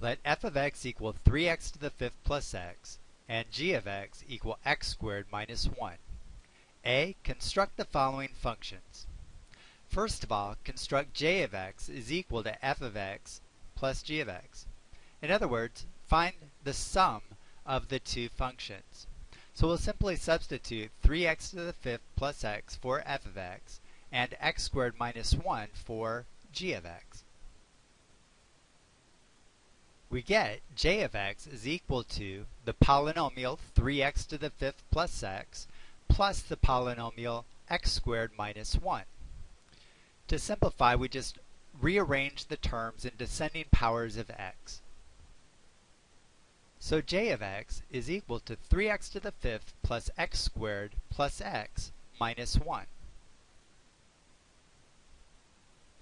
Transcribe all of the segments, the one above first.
Let f of x equal 3x to the fifth plus x, and g of x equal x squared minus 1. A. Construct the following functions. First of all, construct j of x is equal to f of x plus g of x. In other words, find the sum of the two functions. So we'll simply substitute 3x to the fifth plus x for f of x, and x squared minus 1 for g of x. We get j of x is equal to the polynomial 3x to the fifth plus x plus the polynomial x squared minus 1. To simplify, we just rearrange the terms in descending powers of x. So j of x is equal to 3x to the fifth plus x squared plus x minus 1.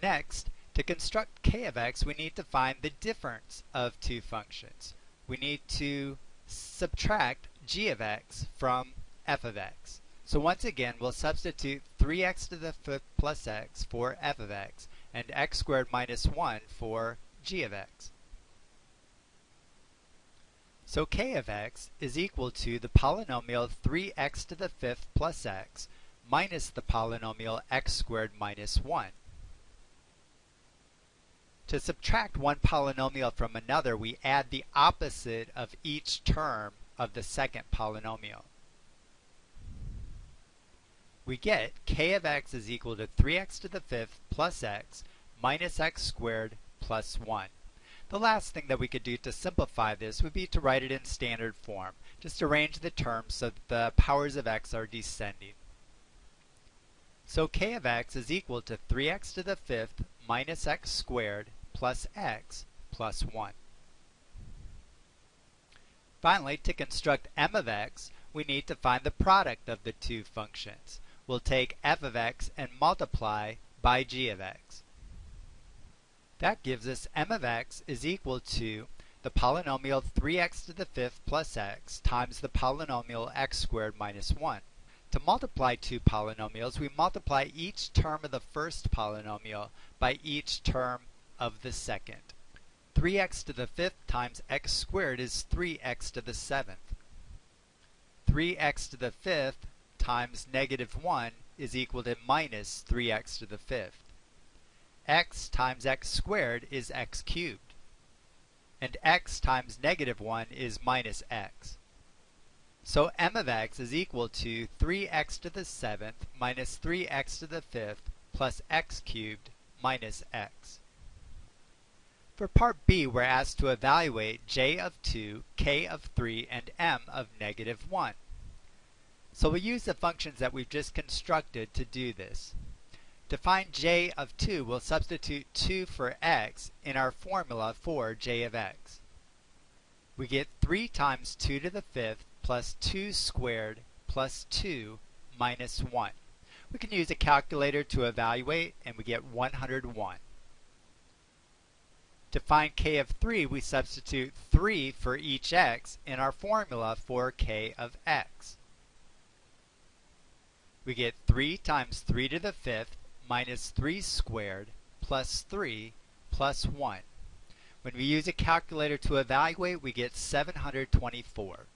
Next, to construct k of x, we need to find the difference of two functions. We need to subtract g of x from f of x. So once again, we'll substitute 3x to the fifth plus x for f of x, and x squared minus 1 for g of x. So k of x is equal to the polynomial 3x to the fifth plus x minus the polynomial x squared minus 1. To subtract one polynomial from another, we add the opposite of each term of the second polynomial. We get k of x is equal to 3x to the fifth plus x minus x squared plus 1. The last thing that we could do to simplify this would be to write it in standard form. Just arrange the terms so that the powers of x are descending. So k of x is equal to 3x to the fifth minus x squared plus x plus 1. Finally, to construct m of x, we need to find the product of the two functions. We'll take f of x and multiply by g of x. That gives us m of x is equal to the polynomial 3x to the fifth plus x times the polynomial x squared minus 1. To multiply two polynomials, we multiply each term of the first polynomial by each term of the second. 3x to the fifth times x squared is 3x to the seventh. 3x to the fifth times negative 1 is equal to minus 3x to the fifth. X times x squared is x cubed. And x times negative 1 is minus x. So m of x is equal to 3x to the seventh minus 3x to the fifth plus x cubed minus x. For part B, we're asked to evaluate j of 2, k of 3, and m of negative 1. So we'll use the functions that we've just constructed to do this. To find j of 2, we'll substitute 2 for x in our formula for j of x. We get 3 times 2 to the fifth plus 2 squared plus 2 minus 1. We can use a calculator to evaluate, and we get 101. To find k of 3, we substitute 3 for each x in our formula for k of x. We get 3 times 3 to the fifth minus 3 squared plus 3 plus 1. When we use a calculator to evaluate, we get 724.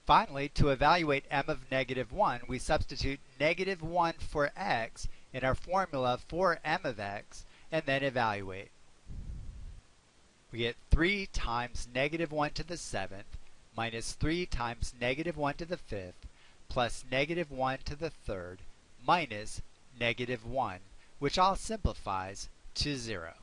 Finally, to evaluate m of negative 1, we substitute negative 1 for x in our formula for m of x, and then evaluate. We get 3 times negative 1 to the seventh minus 3 times negative 1 to the fifth plus negative 1 to the third minus negative 1, which all simplifies to 0.